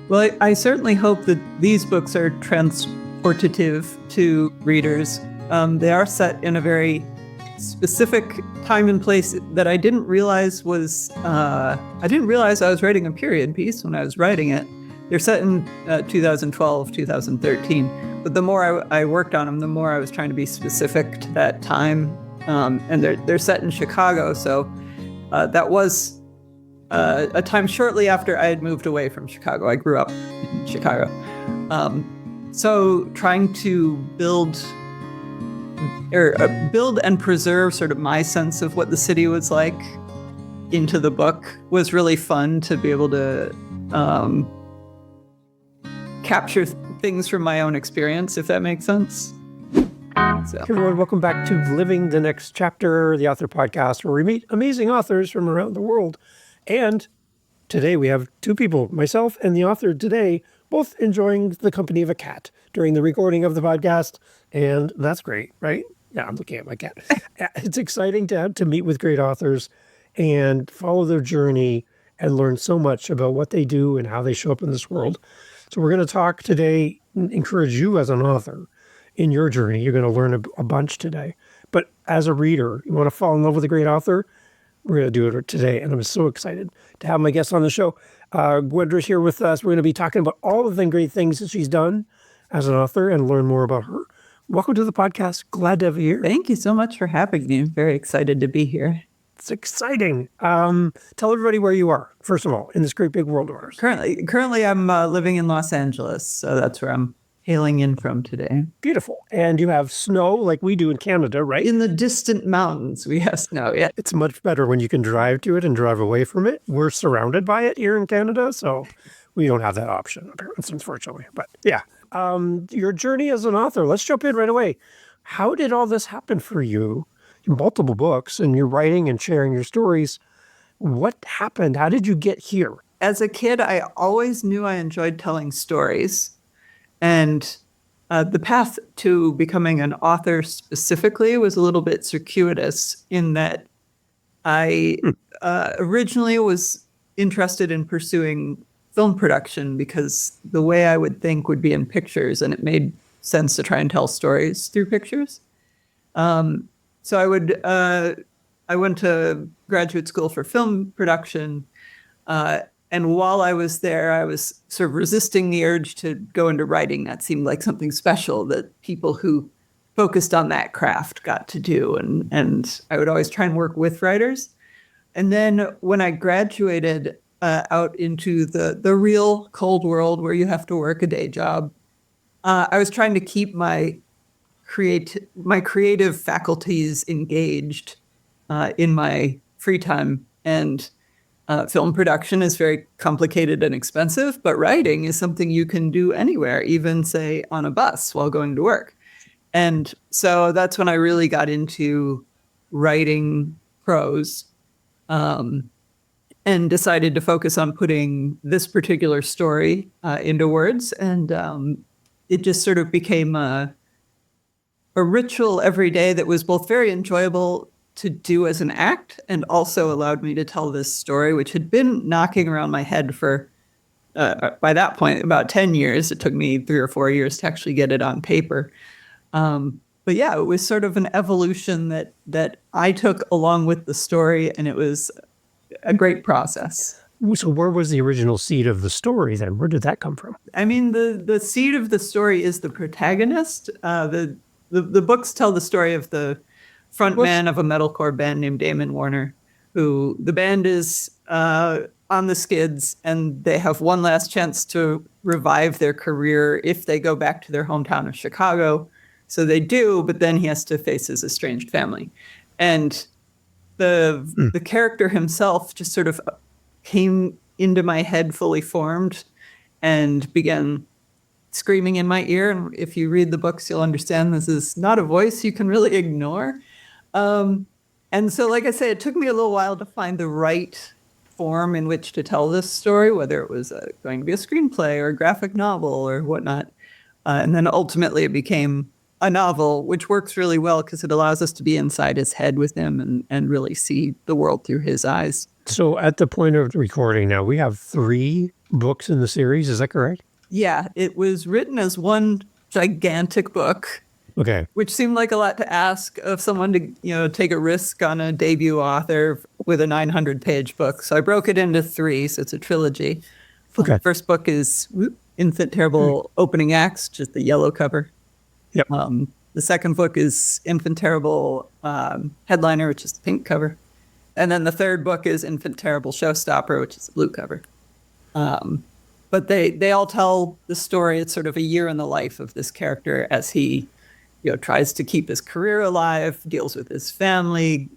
Well, I certainly hope that these books are transportative to readers. They are set in a very specific time and place that I didn't realize was, I didn't realize I was writing a period piece when I was writing it. They're set in 2012, 2013. But the more I worked on them, the more I was trying to be specific to that time. And they're set in Chicago. So that was a time shortly after I had moved away from Chicago. I grew up in Chicago. So trying to build and preserve sort of my sense of what the city was like into the book was really fun to be able to capture things from my own experience, if that makes sense. So. Hey everyone, welcome back to Living the Next Chapter, the author podcast, where we meet amazing authors from around the world. And today we have two people, myself and the author today, both enjoying the company of a cat during the recording of the podcast. And that's great, right? Yeah, I'm looking at my cat. It's exciting to meet with great authors and follow their journey and learn so much about what they do and how they show up in this world. So we're going to talk today, encourage you as an author in your journey. You're going to learn a bunch today. But as a reader, you want to fall in love with a great author, we're going to do it today. And I'm so excited to have my guest on the show. Gwydhar's here with us. We're going to be talking about all of the great things that she's done as an author and learn more about her. Welcome to the podcast. Glad to have you here. Thank you so much for having me. I'm very excited to be here. It's exciting. Tell everybody where you are, first of all, in this great big world of ours. Currently I'm living in Los Angeles, so that's where I'm hailing in from today. Beautiful. And you have snow like we do in Canada, right? In the distant mountains, we have snow, yeah. It's much better when you can drive to it and drive away from it. We're surrounded by it here in Canada, so we don't have that option, unfortunately. But yeah, your journey as an author, let's jump in right away. How did all this happen for you? Multiple books, and you're writing and sharing your stories. What happened? How did you get here? As a kid, I always knew I enjoyed telling stories. And the path to becoming an author specifically was a little bit circuitous in that I originally was interested in pursuing film production because the way I would think would be in pictures, and it made sense to try and tell stories through pictures. So I went to graduate school for film production. And while I was there, I was sort of resisting the urge to go into writing. That seemed like something special that people who focused on that craft got to do. And I would always try and work with writers. And then when I graduated out into the real cold world where you have to work a day job, I was trying to keep my creative faculties engaged in my free time. And film production is very complicated and expensive, but writing is something you can do anywhere, even say on a bus while going to work. And so that's when I really got into writing prose and decided to focus on putting this particular story into words. And it just sort of became a ritual every day that was both very enjoyable to do as an act and also allowed me to tell this story, which had been knocking around my head for, by that point, about 10 years. It took me 3 or 4 years to actually get it on paper. But yeah, it was sort of an evolution that I took along with the story, and it was a great process. So where was the original seed of the story then? Where did that come from? I mean, the seed of the story is the protagonist. The books tell the story of the frontman of a metalcore band named Damon Warner, who the band is on the skids, and they have one last chance to revive their career if they go back to their hometown of Chicago. So they do, but then he has to face his estranged family. And the character himself just sort of came into my head fully formed and began screaming in my ear. And if you read the books, you'll understand this is not a voice you can really ignore. And so, like I say, it took me a little while to find the right form in which to tell this story, whether it was going to be a screenplay or a graphic novel or whatnot. And then ultimately it became a novel, which works really well because it allows us to be inside his head with him and really see the world through his eyes. So at the point of the recording now, we have 3 books in the series. Is that correct? Yeah, it was written as one gigantic book, Okay. which seemed like a lot to ask of someone to, take a risk on a debut author with a 900-page book. So I broke it into 3, so it's a trilogy. Okay. First book is Infant Terrible Opening Acts, just the yellow cover. Yep. The second book is Infant Terrible Headliner, which is the pink cover. And then the third book is Infant Terrible Showstopper, which is the blue cover. But they all tell the story. It's sort of a year in the life of this character as he, tries to keep his career alive, deals with his family,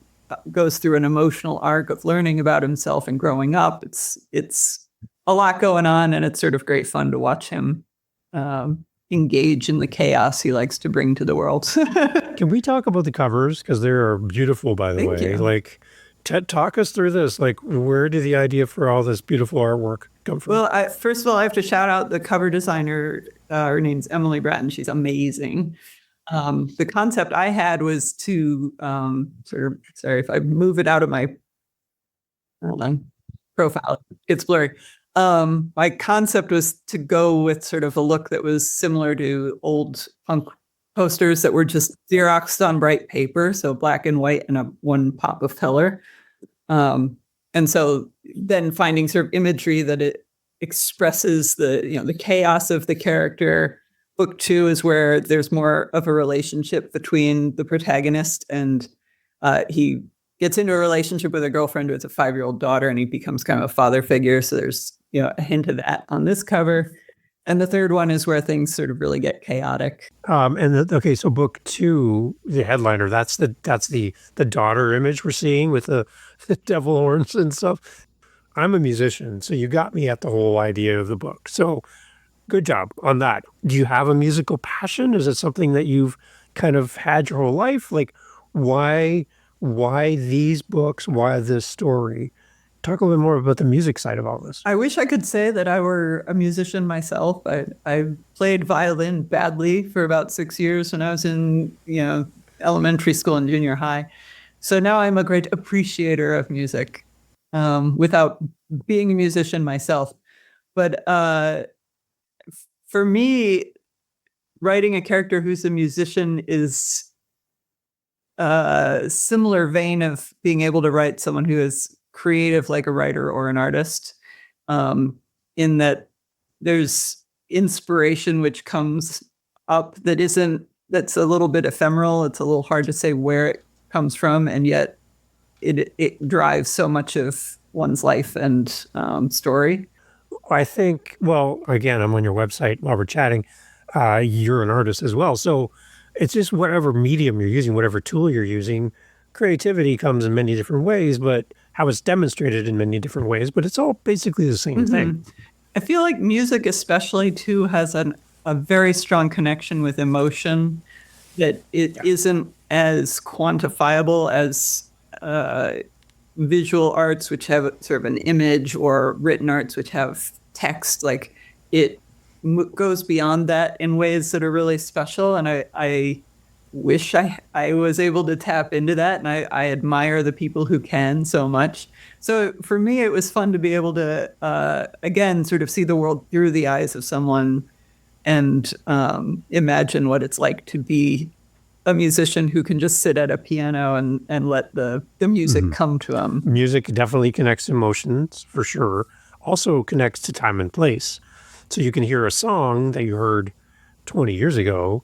goes through an emotional arc of learning about himself and growing up. It's a lot going on, and it's sort of great fun to watch him engage in the chaos he likes to bring to the world. Can we talk about the covers? Because they are beautiful, by the way. you. Like, talk us through this. Like, where did the idea for all this beautiful artwork come from? Well, first of all, I have to shout out the cover designer. Her name's Emily Bratton. She's amazing. The concept I had was to sorry if I move it out of my profile, it's blurry. My concept was to go with sort of a look that was similar to old punk posters that were just Xeroxed on bright paper, so black and white and one pop of color. And so then finding sort of imagery that it expresses the chaos of the character. Book 2 is where there's more of a relationship between the protagonist, and he gets into a relationship with a girlfriend who has a 5-year-old daughter, and he becomes kind of a father figure. So there's a hint of that on this cover. And the third one is where things sort of really get chaotic. So book 2, the headliner, that's the daughter image we're seeing with the devil horns and stuff. I'm a musician, so you got me at the whole idea of the book. So good job on that. Do you have a musical passion? Is it something that you've kind of had your whole life? Like, why these books? Why this story? Talk a little bit more about the music side of all this. I wish I could say that I were a musician myself. I played violin badly for about 6 years when I was in elementary school and junior high. So now I'm a great appreciator of music without being a musician myself. But for me, writing a character who's a musician is a similar vein of being able to write someone who is creative like a writer or an artist, in that there's inspiration which comes up that's a little bit ephemeral. It's a little hard to say where it comes from, and yet it drives so much of one's life and story. I think, well, again, I'm on your website while we're chatting. You're an artist as well. So it's just whatever medium you're using, whatever tool you're using, creativity comes in many different ways, but how it's demonstrated in many different ways, but it's all basically the same thing. I feel like music especially too has a very strong connection with emotion, that it isn't as quantifiable as visual arts, which have sort of an image, or written arts, which have text. Like, it goes beyond that in ways that are really special. And I wish I was able to tap into that. And I admire the people who can so much. So for me, it was fun to be able to, again, sort of see the world through the eyes of someone and imagine what it's like to be a musician who can just sit at a piano and let the music come to them. Music definitely connects emotions, for sure. Also connects to time and place. So you can hear a song that you heard 20 years ago,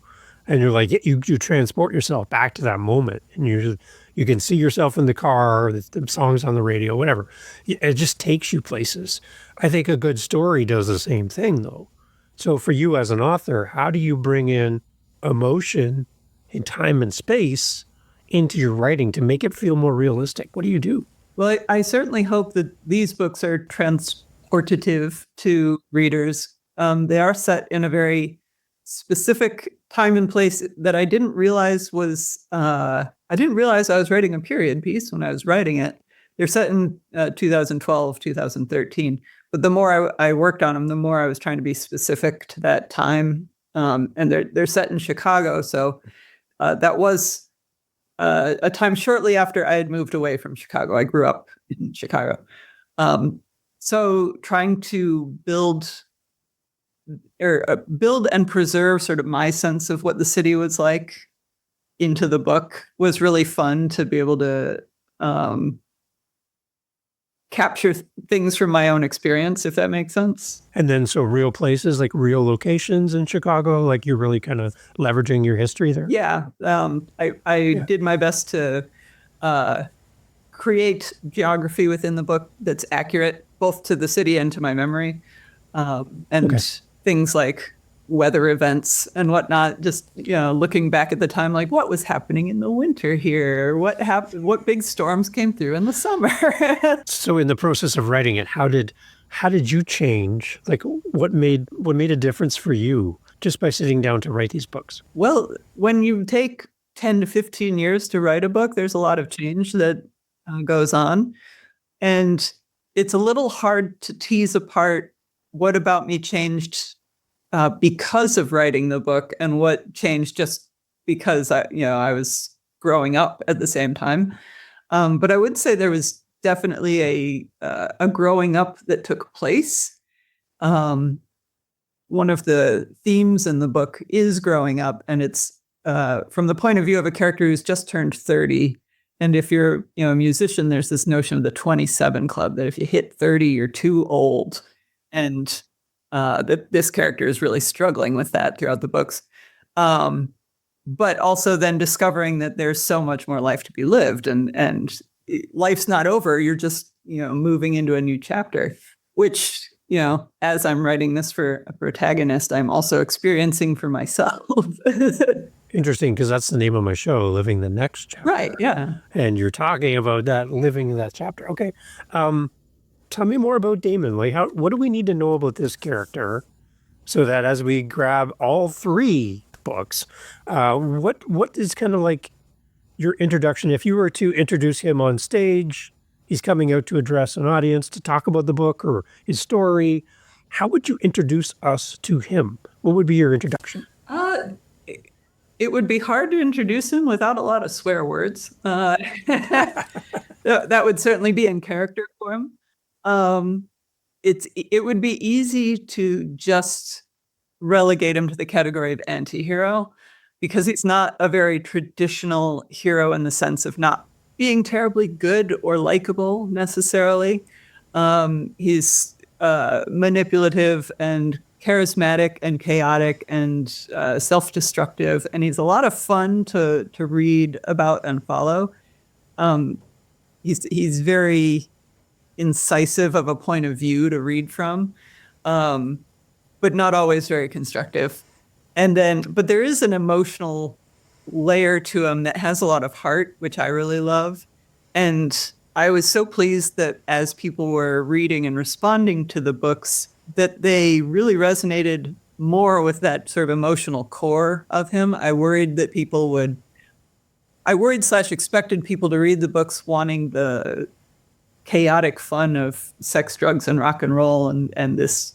and you're like, you transport yourself back to that moment, and you can see yourself in the car, the songs on the radio, whatever. It just takes you places. I think a good story does the same thing, though. So for you as an author, how do you bring in emotion in time and space into your writing to make it feel more realistic? What do you do? Well, I certainly hope that these books are transportative to readers. They are set in a very specific time and place that I didn't realize I was writing a period piece when I was writing it. They're set in 2012, 2013. But the more I worked on them, the more I was trying to be specific to that time. And they're set in Chicago. So that was a time shortly after I had moved away from Chicago. I grew up in Chicago. So trying to build and preserve sort of my sense of what the city was like into the book was really fun to be able to capture things from my own experience, if that makes sense. And then so real places, like real locations in Chicago, like you're really kind of leveraging your history there? Yeah. I did my best to create geography within the book that's accurate both to the city and to my memory. And things like weather events and whatnot, just, looking back at the time, like what was happening in the winter here? What happened? What big storms came through in the summer? So in the process of writing it, how did you change? Like what made a difference for you just by sitting down to write these books? Well, when you take 10 to 15 years to write a book, there's a lot of change that goes on. And it's a little hard to tease apart what about me changed because of writing the book and what changed just because I was growing up at the same time. But I would say there was definitely a growing up that took place. One of the themes in the book is growing up, and it's from the point of view of a character who's just turned 30. And if you're a musician, there's this notion of the 27 club, that if you hit 30, you're too old. And this character is really struggling with that throughout the books. But also then discovering that there's so much more life to be lived, and life's not over. You're just, moving into a new chapter, which, as I'm writing this for a protagonist, I'm also experiencing for myself. Interesting, because that's the name of my show, Living the Next Chapter. Right, yeah. And you're talking about that, living that chapter. Okay. Tell me more about Damon. Like, what do we need to know about this character so that as we grab all three books, what is kind of like your introduction? If you were to introduce him on stage, he's coming out to address an audience to talk about the book or his story, how would you introduce us to him? What would be your introduction? It would be hard to introduce him without a lot of swear words. That would certainly be in character for him. It would be easy to just relegate him to the category of anti-hero, because he's not a very traditional hero in the sense of not being terribly good or likable necessarily. He's manipulative and charismatic and chaotic and self-destructive, and he's a lot of fun to read about and follow. He's very incisive of a point of view to read from, but not always very constructive. But there is an emotional layer to him that has a lot of heart, which I really love. And I was so pleased that as people were reading and responding to the books, that they really resonated more with that sort of emotional core of him. I worried / expected people to read the books wanting the chaotic fun of sex, drugs, and rock and roll and this,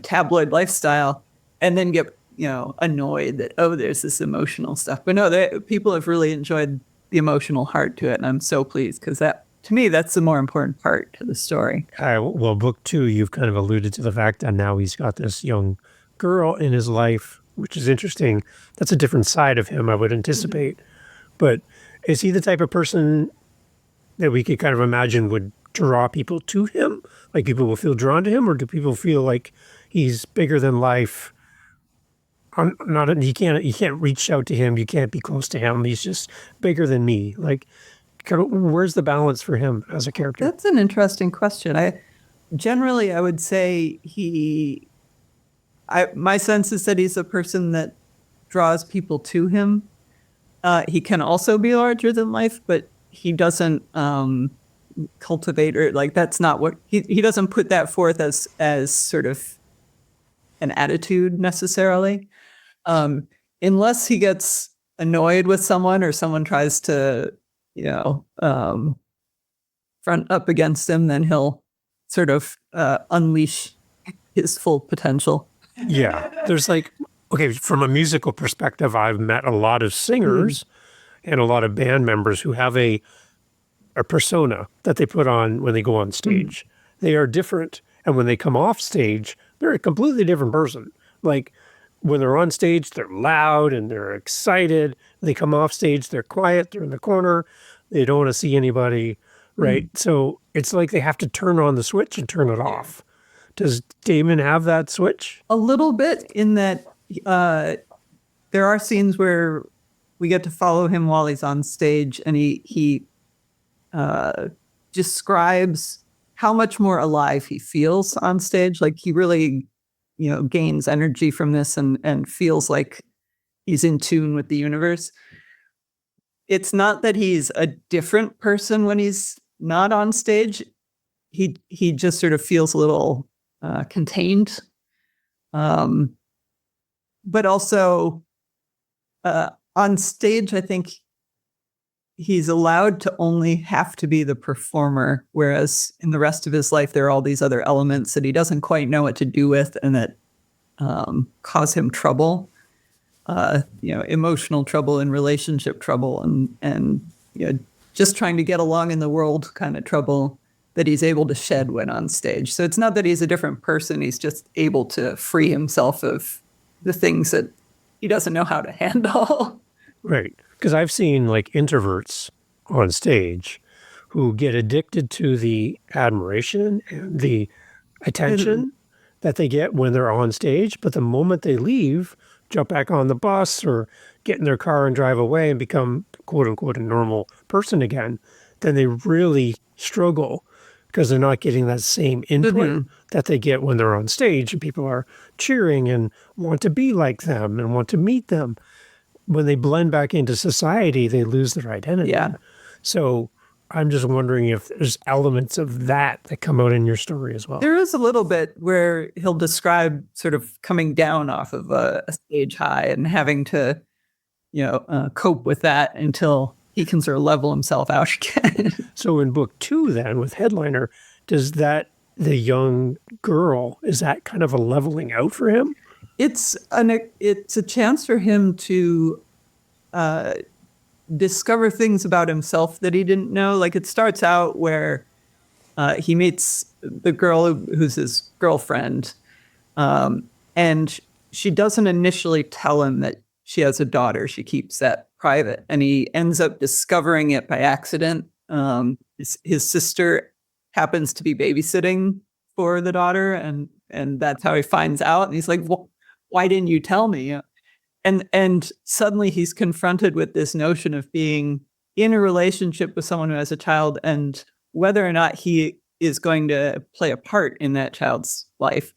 tabloid lifestyle, and then get, annoyed that, there's this emotional stuff. But no, people have really enjoyed the emotional heart to it. And I'm so pleased, because to me, that's the more important part to the story. Well, book 2, you've kind of alluded to the fact that now he's got this young girl in his life, which is interesting. That's a different side of him, I would anticipate. Mm-hmm. But is he the type of person that we could kind of imagine would draw people to him? Like people will feel drawn to him, or do people feel like he's bigger than life? You can't reach out to him. You can't be close to him. He's just bigger than me. Like, where's the balance for him as a character? That's an interesting question. I would say my sense is that he's a person that draws people to him. He can also be larger than life, but he doesn't cultivate, or like, that's not what he doesn't put that forth as sort of an attitude necessarily. Unless he gets annoyed with someone, or someone tries to, front up against him, then he'll sort of unleash his full potential. Yeah. There's from a musical perspective, I've met a lot of singers and a lot of band members who have a persona that they put on when they go on stage. They are different, and when they come off stage, they're a completely different person. Like when they're on stage, they're loud and they're excited. They come off stage, they're quiet, they're in the corner. They don't want to see anybody, right? So it's like they have to turn on the switch and turn it off. Does Damon have that switch? A little bit, in that there are scenes where we get to follow him while he's on stage, and he describes how much more alive he feels on stage. Like he really, gains energy from this and feels like he's in tune with the universe. It's not that he's a different person when he's not on stage. He just sort of feels a little contained. But also on stage, I think he's allowed to only have to be the performer, whereas in the rest of his life, there are all these other elements that he doesn't quite know what to do with and that cause him trouble, emotional trouble and relationship trouble and just trying to get along in the world kind of trouble that he's able to shed when on stage. So it's not that he's a different person. He's just able to free himself of the things that he doesn't know how to handle. Right. Because I've seen like introverts on stage who get addicted to the admiration and the attention that they get when they're on stage. But the moment they leave, jump back on the bus or get in their car and drive away and become, quote unquote, a normal person again, then they really struggle because they're not getting that same input that they get when they're on stage and people are cheering and want to be like them and want to meet them. When they blend back into society, they lose their identity. Yeah. So I'm just wondering if there's elements of that come out in your story as well. There is a little bit where he'll describe sort of coming down off of a stage high and having to, cope with that until he can sort of level himself out again. So in book 2 then, with Headliner, does that, the young girl, is that kind of a leveling out for him? It's a chance for him to discover things about himself that he didn't know. Like it starts out where he meets the girl who's his girlfriend, and she doesn't initially tell him that she has a daughter. She keeps that private, and he ends up discovering it by accident. His sister happens to be babysitting for the daughter, and that's how he finds out. And he's like, well, why didn't you tell me? And suddenly he's confronted with this notion of being in a relationship with someone who has a child and whether or not he is going to play a part in that child's life.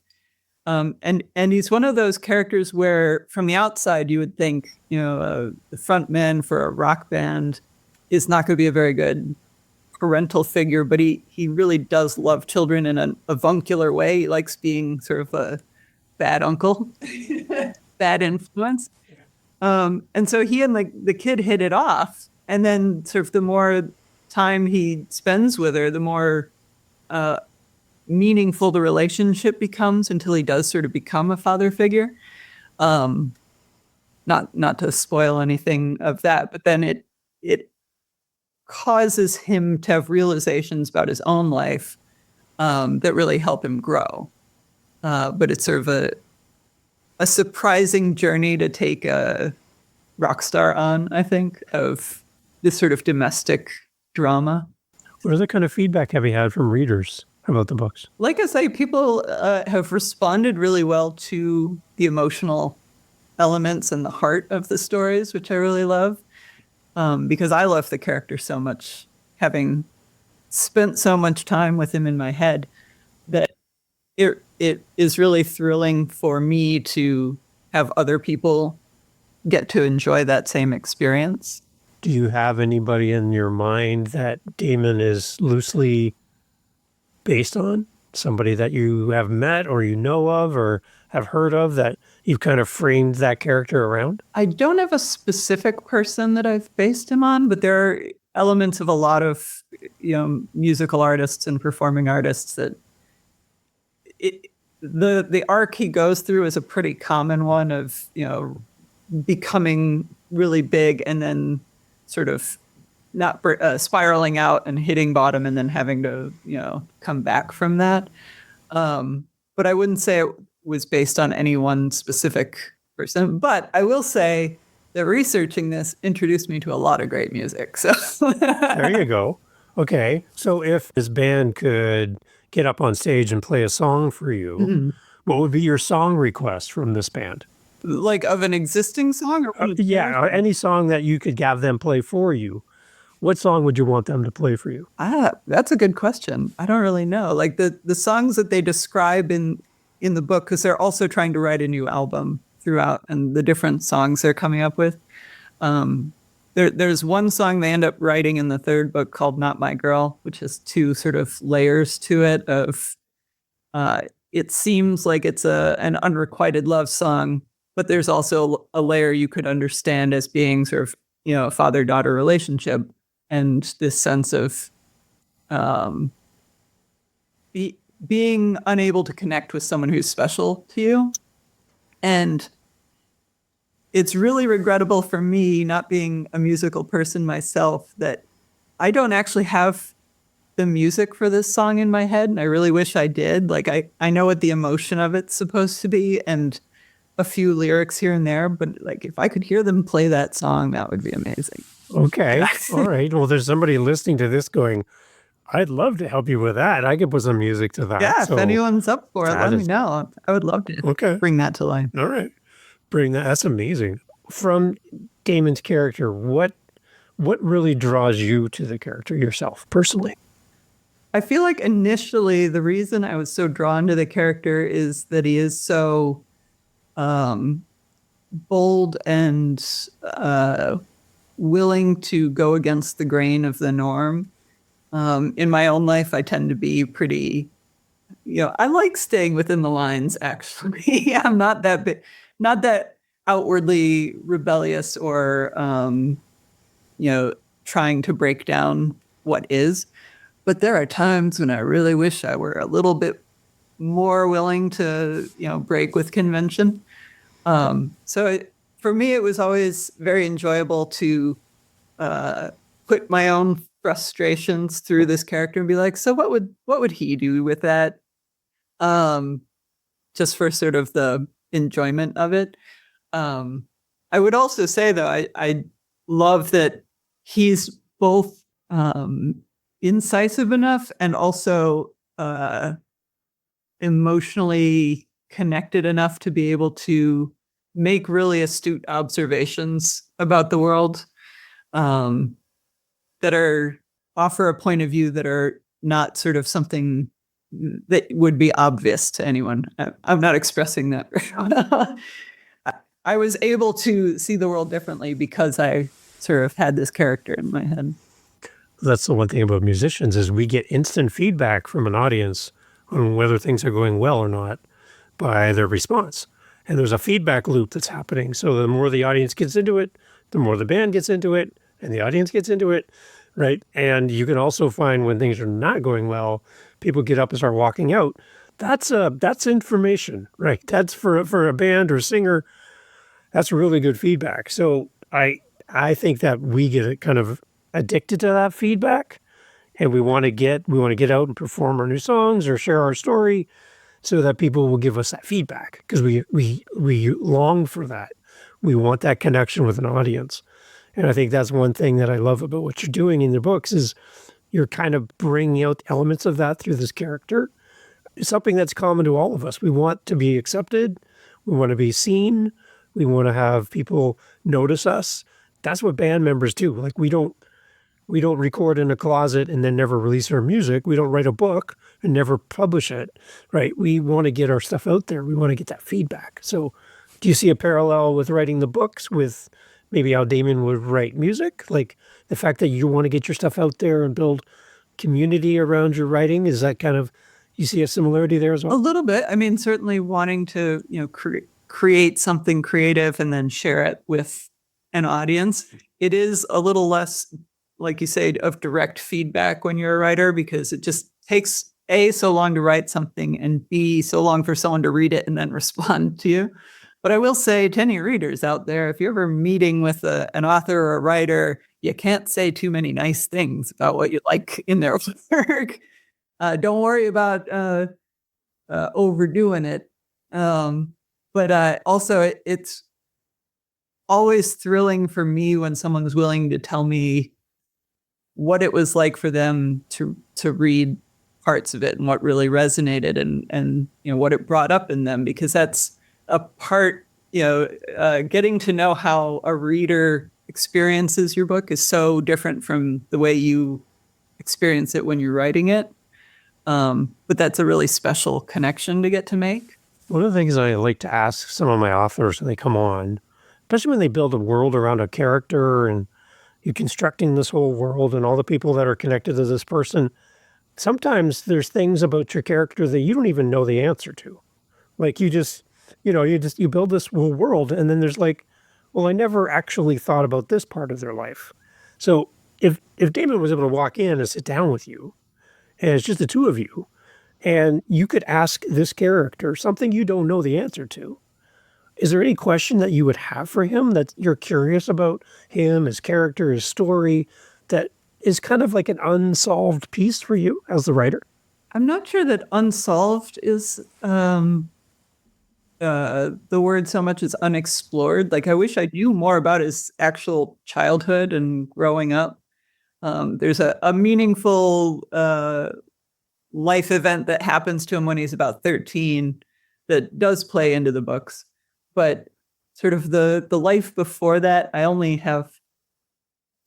And he's one of those characters where from the outside you would think, the front man for a rock band is not going to be a very good parental figure, but he really does love children in an avuncular way. He likes being sort of a bad uncle, bad influence. And so he and the kid hit it off. And then sort of the more time he spends with her, the more meaningful the relationship becomes until he does sort of become a father figure. Not to spoil anything of that, but then it causes him to have realizations about his own life that really help him grow. But it's sort of a surprising journey to take a rock star on, I think, of this sort of domestic drama. What other kind of feedback have you had from readers about the books? Like I say, people have responded really well to the emotional elements and the heart of the stories, which I really love, because I love the character so much, having spent so much time with him in my head, that it is really thrilling for me to have other people get to enjoy that same experience. Do you have anybody in your mind that Damon is loosely based on? Somebody that you have met or you know of or have heard of that you've kind of framed that character around? I don't have a specific person that I've based him on, but there are elements of a lot of musical artists and performing artists that the arc he goes through is a pretty common one of becoming really big and then sort of not spiraling out and hitting bottom and then having to, come back from that. But I wouldn't say it was based on any one specific person. But I will say that researching this introduced me to a lot of great music. So there you go. Okay. So if this band could get up on stage and play a song for you, what would be your song request from this band? Like of an existing song? Or yeah, any song that you could have them play for you. What song would you want them to play for you? That's a good question. I don't really know. Like the songs that they describe in the book, because they're also trying to write a new album throughout, and the different songs they're coming up with. There's one song they end up writing in the third book called Not My Girl, which has two sort of layers to it of, it seems like it's an unrequited love song, but there's also a layer you could understand as being sort of, a father-daughter relationship and this sense of being unable to connect with someone who's special to you. And it's really regrettable for me, not being a musical person myself, that I don't actually have the music for this song in my head. And I really wish I did. Like, I know what the emotion of it's supposed to be and a few lyrics here and there. But like, if I could hear them play that song, that would be amazing. Okay. All right. Well, there's somebody listening to this going, I'd love to help you with that. I could put some music to that. Yeah, if anyone's up for it, let me know. I would love to bring that to life. All right. Bring that. That's amazing. From Damon's character, what really draws you to the character yourself, personally? I feel like initially the reason I was so drawn to the character is that he is so bold and willing to go against the grain of the norm. In my own life, I tend to be pretty, I like staying within the lines, actually. I'm not that outwardly rebellious or, trying to break down what is. But there are times when I really wish I were a little bit more willing to, break with convention. For me, it was always very enjoyable to put my own frustrations through this character and be like, so what would he do with that? Just for sort of the enjoyment of it. I would also say, though, I love that he's both incisive enough and also emotionally connected enough to be able to make really astute observations about the world that offer a point of view that are not sort of something that would be obvious to anyone. I'm not expressing that. I was able to see the world differently because I sort of had this character in my head. That's the one thing about musicians is we get instant feedback from an audience on whether things are going well or not by their response. And there's a feedback loop that's happening. So the more the audience gets into it, the more the band gets into it, and the audience gets into it, right? And you can also find when things are not going well, people get up and start walking out. That's information, right? That's for a band or singer. That's really good feedback. So I think that we get kind of addicted to that feedback, and we want to get out and perform our new songs or share our story so that people will give us that feedback because we long for that. We want that connection with an audience. And I think that's one thing that I love about what you're doing in your books is you're kind of bringing out elements of that through this character. It's something that's common to all of us. We want to be accepted. We want to be seen. We want to have people notice us. That's what band members do. Like we don't record in a closet and then never release our music. We don't write a book and never publish it, right? We want to get our stuff out there. We want to get that feedback. So do you see a parallel with writing the books with maybe how Damon would write music? Like the fact that you want to get your stuff out there and build community around your writing, is that kind of, you see a similarity there as well? A little bit. I mean, certainly wanting to, create something creative and then share it with an audience. It is a little less, like you say, of direct feedback when you're a writer because it just takes A, so long to write something, and B, so long for someone to read it and then respond to you. But I will say to any readers out there, if you're ever meeting with an author or a writer, you can't say too many nice things about what you like in their work. Don't worry about overdoing it. But also, it's always thrilling for me when someone's willing to tell me what it was like for them to read parts of it and what really resonated and what it brought up in them, because that's a part, getting to know how a reader experiences your book is so different from the way you experience it when you're writing it. But that's a really special connection to get to make. One of the things I like to ask some of my authors when they come on, especially when they build a world around a character and you're constructing this whole world and all the people that are connected to this person, sometimes there's things about your character that you don't even know the answer to. Like you build this whole world and then there's like, well, I never actually thought about this part of their life. So if Damon was able to walk in and sit down with you and it's just the two of you and you could ask this character something you don't know the answer to, is there any question that you would have for him that you're curious about him, his character, his story, that is kind of like an unsolved piece for you as the writer? I'm not sure that unsolved is the word so much as unexplored. Like, I wish I knew more about his actual childhood and growing up. There's a meaningful life event that happens to him when he's about 13 that does play into the books. But sort of the life before that, I only have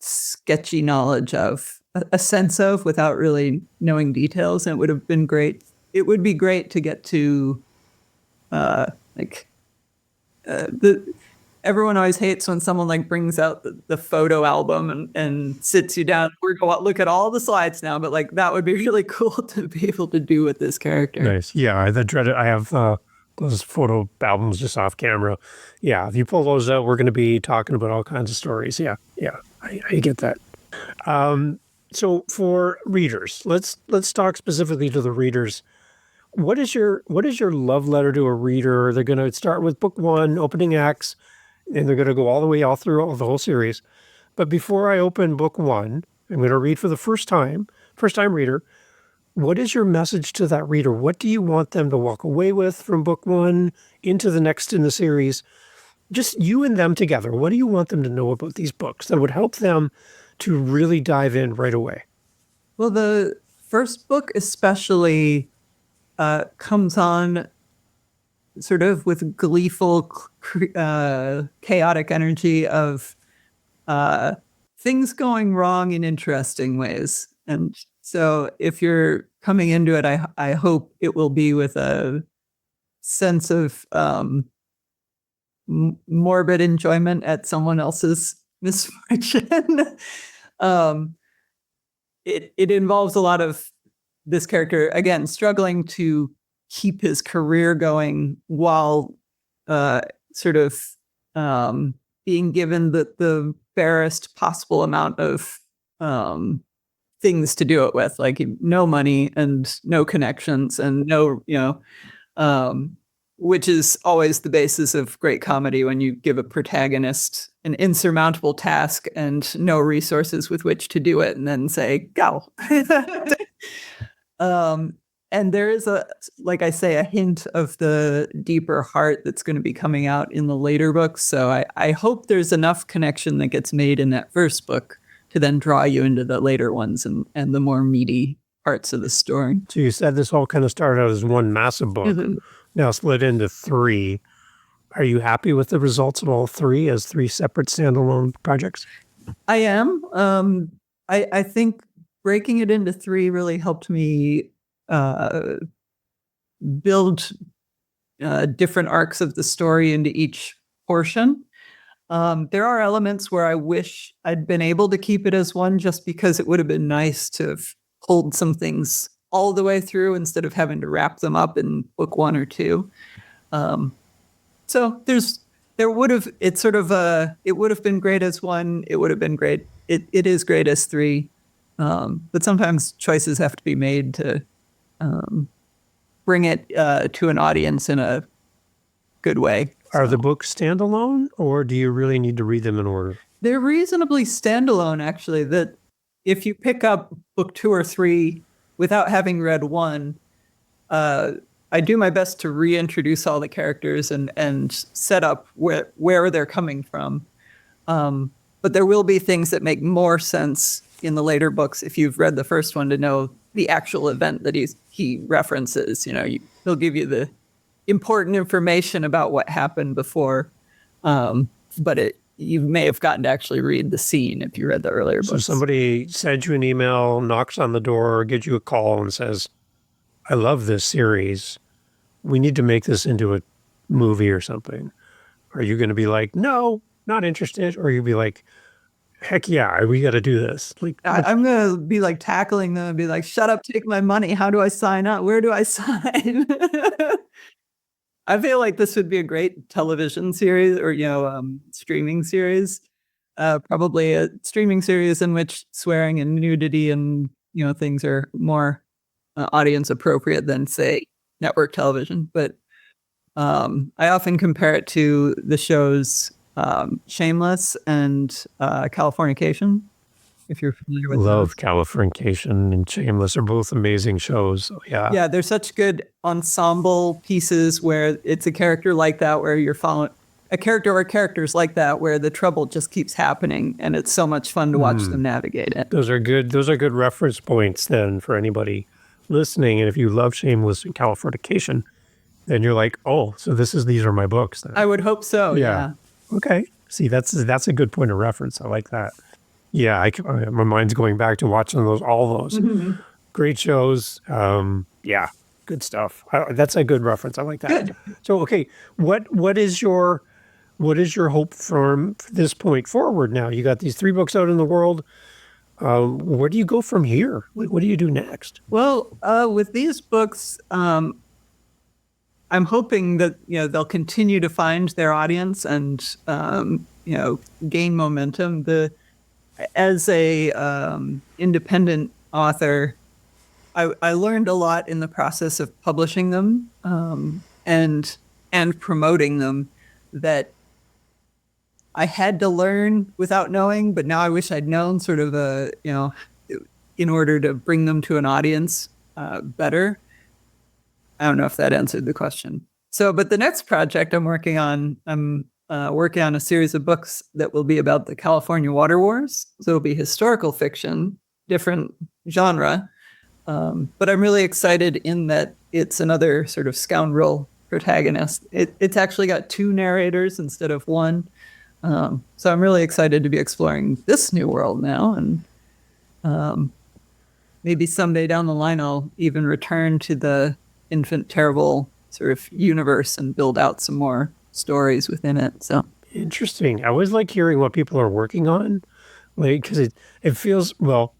sketchy knowledge of, a sense of, without really knowing details. And it would have been great. It would be great to get to everyone always hates when someone like brings out the photo album and sits you down. We're going to look at all the slides now, but like that would be really cool to be able to do with this character. Nice. Yeah, I dread it. I have those photo albums just off camera. Yeah, if you pull those out, we're going to be talking about all kinds of stories. Yeah, I get that. So for readers, let's talk specifically to the readers. What is your love letter to a reader? They're going to start with book one, opening acts, and they're going to go all the way through the whole series. But before I open book one, I'm going to read for the first time reader. What is your message to that reader? What do you want them to walk away with from book one into the next in the series? Just you and them together. What do you want them to know about these books that would help them to really dive in right away? Well, the first book especially comes on sort of with gleeful, chaotic energy of things going wrong in interesting ways. And so if you're coming into it, I hope it will be with a sense of morbid enjoyment at someone else's misfortune. It involves a lot of this character, again, struggling to keep his career going while sort of being given the barest possible amount of things to do it with, like no money and no connections and no, which is always the basis of great comedy when you give a protagonist an insurmountable task and no resources with which to do it and then say, go. And there is like I say, a hint of the deeper heart that's going to be coming out in the later books. So I hope there's enough connection that gets made in that first book to then draw you into the later ones and the more meaty parts of the story. So you said this all kind of started out as one massive book, now split into three. Are you happy with the results of all three as three separate standalone projects? I am. I think breaking it into three really helped me build different arcs of the story into each portion. There are elements where I wish I'd been able to keep it as one, just because it would have been nice to have pulled some things all the way through instead of having to wrap them up in book one or two. So it would have been great as one. It would have been great. It is great as three. But sometimes choices have to be made to bring it to an audience in a good way. Are the books standalone, or do you really need to read them in order? They're reasonably standalone, actually, that if you pick up book 2 or 3 without having read 1, I do my best to reintroduce all the characters and set up where they're coming from. But there will be things that make more sense in the later books if you've read the first one to know the actual event that he references. He'll give you the important information about what happened before, but you may have gotten to actually read the scene if you read the earlier books. So somebody sends you an email, knocks on the door, gives you a call and says, I love this series. We need to make this into a movie or something. Are you going to be like, no, not interested? Or you'll be like, heck yeah, we got to do this. Like, I'm going to be like tackling them and be like, shut up, take my money. How do I sign up? Where do I sign? I feel like this would be a great television series or, streaming series. Probably a streaming series in which swearing and nudity and, things are more audience appropriate than, say, network television. But I often compare it to the shows Shameless and Californication, if you're familiar with love those. Californication and Shameless are both amazing shows. So, yeah. Yeah, they're such good ensemble pieces where it's a character like that where you're following a character or characters like that where the trouble just keeps happening and it's so much fun to watch them navigate it. Those are good reference points then for anybody listening. And if you love Shameless and Californication, then you're like, oh, so these are my books then. I would hope so. Yeah. Okay. See, that's a good point of reference. I like that. Yeah, my mind's going back to watching all those great shows. Yeah, good stuff. That's a good reference. I like that. Good. So, okay, what is your hope from this point forward? Now you got these 3 books out in the world. Where do you go from here? What do you do next? Well, with these books, I'm hoping that they'll continue to find their audience and gain momentum. As a independent author, I learned a lot in the process of publishing them and promoting them that I had to learn without knowing, but now I wish I'd known sort of in order to bring them to an audience better. I don't know if that answered the question. But the next project I'm working on a series of books that will be about the California water wars. So it'll be historical fiction, different genre. But I'm really excited in that it's another sort of scoundrel protagonist. It's actually got 2 narrators instead of 1. So I'm really excited to be exploring this new world now. And maybe someday down the line, I'll even return to the Enfant Terrible sort of universe and build out some more stories within it. So interesting. I always like hearing what people are working on, like, because it feels, well,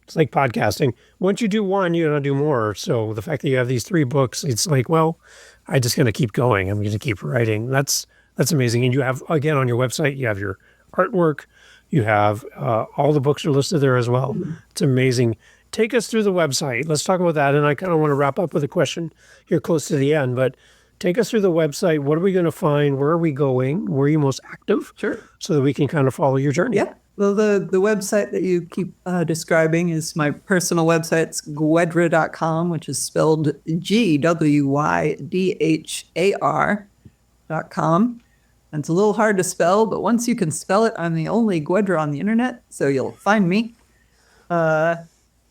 it's like podcasting. Once you do one, you're going to do more. So the fact that you have these 3 books, it's like, well, I'm just going to keep going. I'm going to keep writing. That's amazing. And you have, again, on your website, you have your artwork. You have all the books are listed there as well. It's amazing. Take us through the website. Let's talk about that. And I kind of want to wrap up with a question here close to the end, but take us through the website. What are we going to find? Where are we going? Where are you most active? Sure. So that we can kind of follow your journey. Yeah. Well, the website that you keep describing is my personal website. It's Gwydhar.com, which is spelled Gwydhar.com. And it's a little hard to spell, but once you can spell it, I'm the only Gwydhar on the internet, so you'll find me. So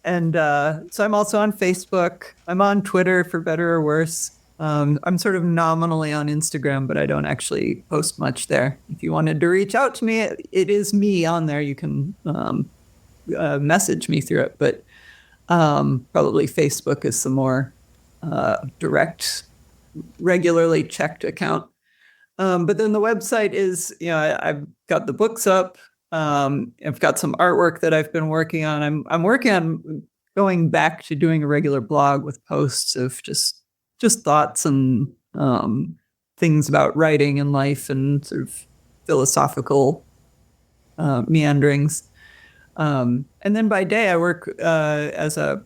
I'm also on Facebook. I'm on Twitter, for better or worse. I'm sort of nominally on Instagram, but I don't actually post much there. If you wanted to reach out to me, it is me on there. You can message me through it, but probably Facebook is the more direct, regularly checked account. But then the website is, I've got the books up. I've got some artwork that I've been working on. I'm working on going back to doing a regular blog with posts of just thoughts and things about writing and life and sort of philosophical meanderings. And then by day, I work as a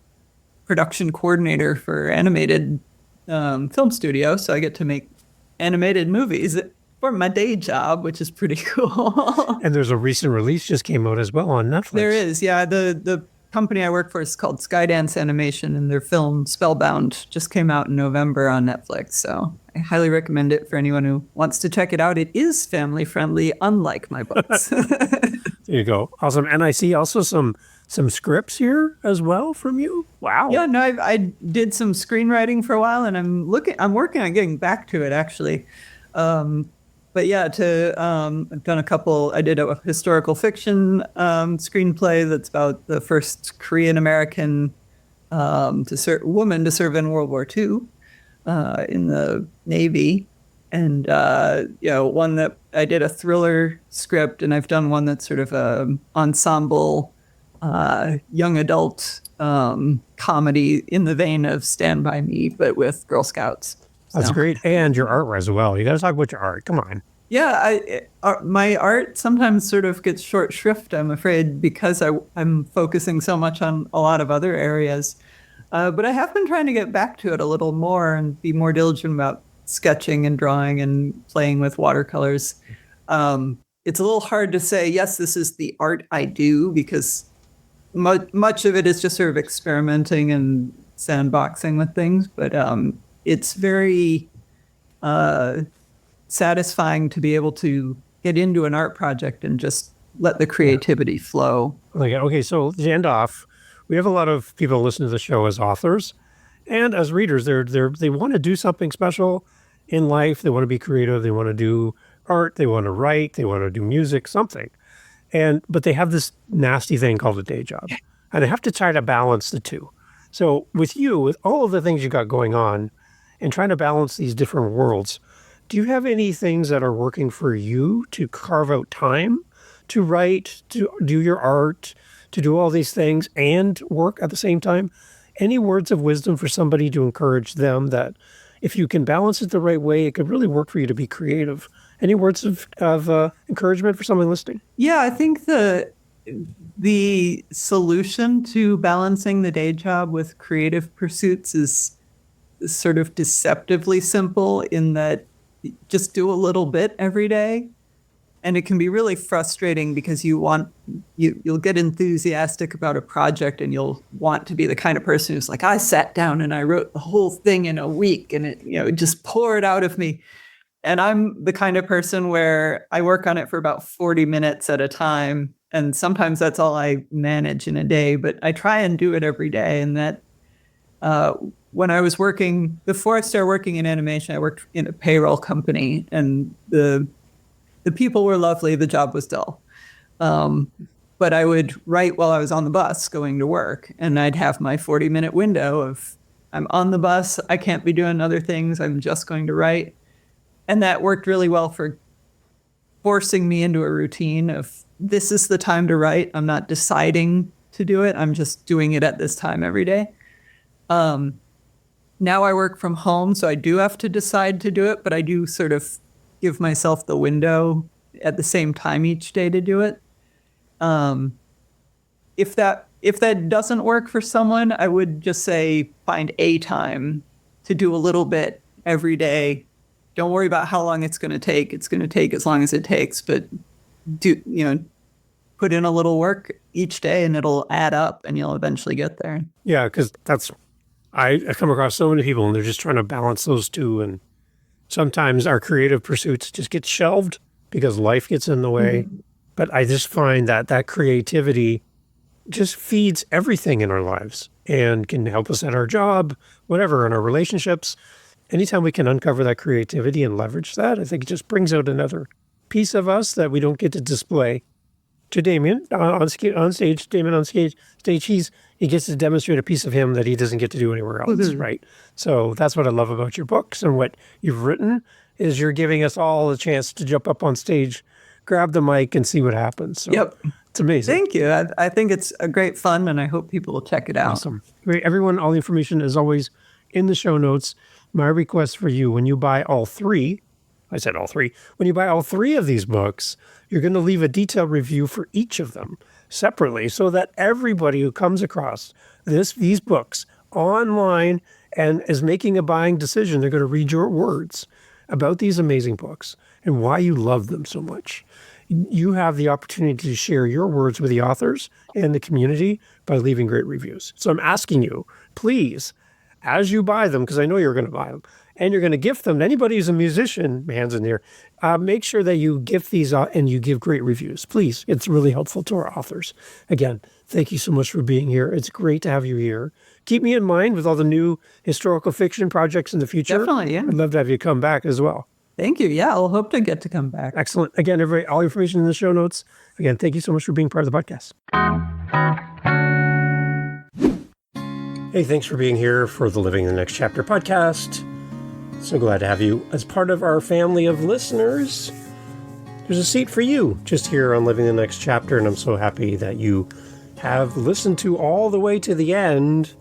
production coordinator for animated film studio. So I get to make animated movies for my day job, which is pretty cool. And there's a recent release just came out as well on Netflix. There is, yeah. The company I work for is called Skydance Animation, and their film Spellbound just came out in November on Netflix. So I highly recommend it for anyone who wants to check it out. It is family friendly, unlike my books. There you go. Awesome. And I see also some scripts here as well from you. Wow. Yeah, no, I did some screenwriting for a while, and I'm working on getting back to it actually. But yeah, I've done a couple. I did a historical fiction screenplay that's about the first Korean American woman to serve in World War II in the Navy, and one that I did a thriller script, and I've done one that's sort of a ensemble young adult comedy in the vein of Stand By Me, but with Girl Scouts. That's great. And your art as well. You got to talk about your art. Come on. Yeah, my art sometimes sort of gets short shrift, I'm afraid, because I'm focusing so much on a lot of other areas. But I have been trying to get back to it a little more and be more diligent about sketching and drawing and playing with watercolors. It's a little hard to say, yes, this is the art I do, because much of it is just sort of experimenting and sandboxing with things. But it's very satisfying to be able to get into an art project and just let the creativity flow. Okay, so to end off, we have a lot of people listen to the show as authors and as readers. They want to do something special in life. They want to be creative. They want to do art. They want to write. They want to do music, something. But they have this nasty thing called a day job, and they have to try to balance the two. So with you, with all of the things you got going on and trying to balance these different worlds, do you have any things that are working for you to carve out time to write, to do your art, to do all these things and work at the same time? Any words of wisdom for somebody to encourage them that if you can balance it the right way, it could really work for you to be creative? Any words of encouragement for someone listening? Yeah, I think the solution to balancing the day job with creative pursuits is sort of deceptively simple, in that just do a little bit every day. And it can be really frustrating because you'll get enthusiastic about a project, and you'll want to be the kind of person who's like, I sat down and I wrote the whole thing in a week, and it just poured out of me. And I'm the kind of person where I work on it for about 40 minutes at a time. And sometimes that's all I manage in a day, but I try and do it every day. And that when I was working, before I started working in animation, I worked in a payroll company, and the people were lovely. The job was dull. But I would write while I was on the bus going to work, and I'd have my 40-minute window of, I'm on the bus, I can't be doing other things, I'm just going to write. And that worked really well for forcing me into a routine of, this is the time to write. I'm not deciding to do it. I'm just doing it at this time every day. Now I work from home, so I do have to decide to do it, but I do sort of give myself the window at the same time each day to do it. If that doesn't work for someone, I would just say find a time to do a little bit every day. Don't worry about how long it's going to take. It's going to take as long as it takes, but put in a little work each day, and it'll add up, and you'll eventually get there. Yeah, because I come across so many people, and they're just trying to balance those two. And sometimes our creative pursuits just get shelved because life gets in the way. Mm-hmm. But I just find that creativity just feeds everything in our lives and can help us at our job, whatever, in our relationships. Anytime we can uncover that creativity and leverage that, I think it just brings out another piece of us that we don't get to display. To Damien on stage, he gets to demonstrate a piece of him that he doesn't get to do anywhere else, mm-hmm. right? So that's what I love about your books and what you've written, is you're giving us all a chance to jump up on stage, grab the mic, and see what happens. So yep. It's amazing. Thank you. I think it's a great fun, and I hope people will check it out. Awesome. Great. Everyone, all the information is always in the show notes. My request for you, when you buy all three, when you buy all three of these books, you're going to leave a detailed review for each of them separately, so that everybody who comes across these books online and is making a buying decision, they're going to read your words. about these amazing books and why you love them so much, you have the opportunity to share your words with the authors and the community by leaving great reviews. So I'm asking you, please, as you buy them, because I know you're going to buy them, and you're going to gift them to anybody who's a musician, my hands in the air, make sure that you gift these and you give great reviews. Please, it's really helpful to our authors. Again, thank you so much for being here. It's great to have you here. Keep me in mind with all the new historical fiction projects in the future. Definitely, yeah. I'd love to have you come back as well. Thank you. Yeah, I'll hope to get to come back. Excellent. Again, everybody, all information in the show notes. Again, thank you so much for being part of the podcast. Hey, thanks for being here for the Living the Next Chapter podcast. So glad to have you as part of our family of listeners. There's a seat for you just here on Living the Next Chapter, and I'm so happy that you have listened to all the way to the end.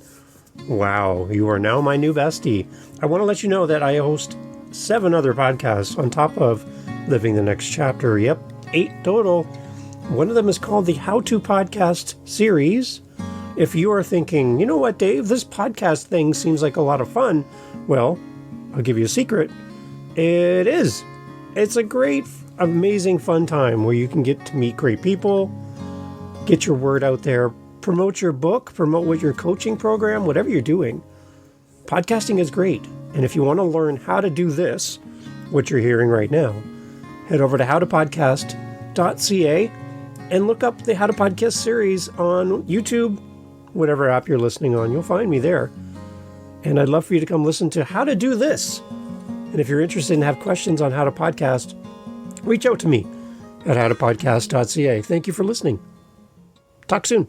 Wow, you are now my new bestie. I want to let you know that I host 7 other podcasts on top of Living the Next Chapter. Yep, 8 total. One of them is called the How To Podcast series. If you are thinking, you know what, Dave, this podcast thing seems like a lot of fun, well, I'll give you a secret. It is. It's a great, amazing, fun time where you can get to meet great people, get your word out there, promote your book, promote what your coaching program, whatever you're doing. Podcasting is great. And if you want to learn how to do this, what you're hearing right now, head over to howtopodcast.ca and look up the How to Podcast series on YouTube, whatever app you're listening on. You'll find me there. And I'd love for you to come listen to how to do this. And if you're interested and have questions on how to podcast, reach out to me at howtopodcast.ca. Thank you for listening. Talk soon.